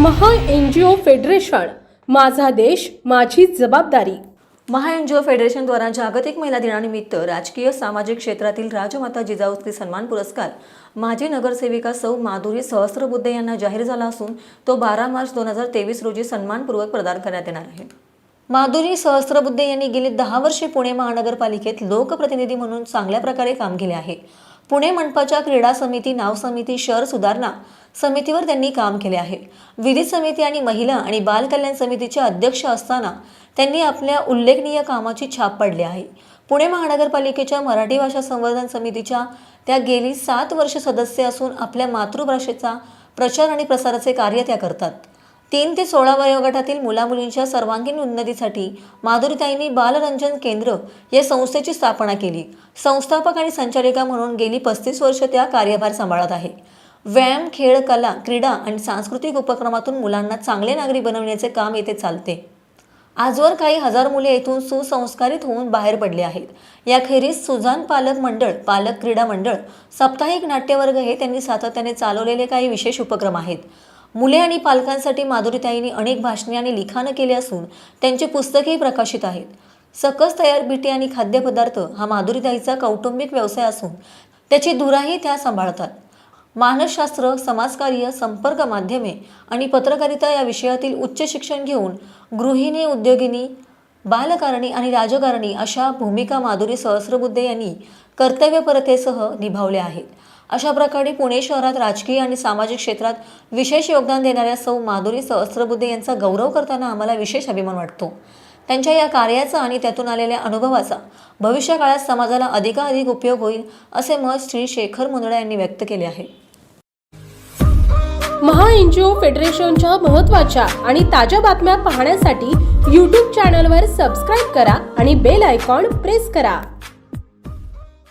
महा NGO federation, माझा देश माझी जबाबदारी. महा एनजीओ फेडरेशन द्वारा जागतिक महिला दिनानिमित्त राजकीय सामाजिक क्षेत्रातील राजमाता जिजाऊ स्त्री सन्मान पुरस्कार माजी नगरसेविका सौ माधुरी सहस्त्रबुद्धे यांना जाहीर झाला असून तो 12 मार्च 2023 रोजी सन्मानपूर्वक प्रदान करण्यात येणार आहे. माधुरी सहस्त्रबुद्धे यांनी गेली 10 वर्षे पुणे महानगरपालिकेत लोकप्रतिनिधी म्हणून चांगल्या प्रकारे काम केले आहे. पुणे मनपाच्या क्रीडा समिती, नाव समिती, शहर सुधारणा समितीवर त्यांनी काम केले आहे. विधी समिती आणि महिला आणि बाल कल्याण समितीचे अध्यक्ष असताना त्यांनी आपल्या उल्लेखनीय कामाची छाप पाडली आहे. पुणे महानगरपालिकेच्या मराठी भाषा संवर्धन समितीच्या त्या गेली 7 वर्ष सदस्य असून आपल्या मातृभाषेचा प्रचार आणि प्रसाराचे कार्य त्या करतात. 3 ते 16 वयोगटातील मुलामुलींच्या सर्वांगीण उन्नतीसाठी माधुरीताईंनी बालरंजन केंद्र या संस्थेची स्थापना केली. संस्थापक आणि संचालिका म्हणून गेली 35 वर्ष त्या कार्यभार सांभाळत आहे. व्यायाम, खेळ, कला, क्रीडा आणि सांस्कृतिक उपक्रमातून मुलांना चांगले नागरिक बनवण्याचे काम येथे चालते. आजवर काही हजार मुले येथून सुसंस्कारित होऊन बाहेर पडले आहेत. याखेरीज सुजान पालक मंडळ, पालक क्रीडा मंडळ, साप्ताहिक नाट्यवर्ग हे त्यांनी सातत्याने चालवलेले काही विशेष उपक्रम आहेत. मुले आणि पालकांसाठी माधुरीताईंनी अनेक भाषणे आणि लिखाणं केले असून त्यांची पुस्तकेही प्रकाशित आहेत. सकस तयार पिठे आणि खाद्यपदार्थ हा माधुरीताईंचा कौटुंबिक व्यवसाय असून त्याची धुराही त्या सांभाळतात. मानसशास्त्र, समाजकार्य, संपर्क माध्यमे आणि पत्रकारिता या विषयातील उच्च शिक्षण घेऊन गृहिणी, उद्योगिनी, बालकारणी आणि राजकारणी अशा भूमिका माधुरी सहस्त्रबुद्धे यांनी कर्तव्यपरतेसह निभावल्या आहेत. अशा प्रकारे पुणे शहरात राजकीय आणि सामाजिक क्षेत्रात विशेष योगदान देणाऱ्या सौ माधुरी सहस्त्रबुद्धे यांचा गौरव करताना आम्हाला विशेष अभिमान वाटतो. त्यांच्या या कार्याचा आणि त्यातून आलेल्या अनुभवाचा भविष्यकाळात समाजाला अधिकाधिक उपयोग होईल असे मत श्री शेखर मुंदडा यांनी व्यक्त केले आहे. महा एनजीओ फेडरेशनच्या महत्त्वाच्या आणि ताज्या बातम्या पाहण्यासाठी YouTube चॅनलवर सबस्क्राईब करा आणि बेल आयकॉन प्रेस करा.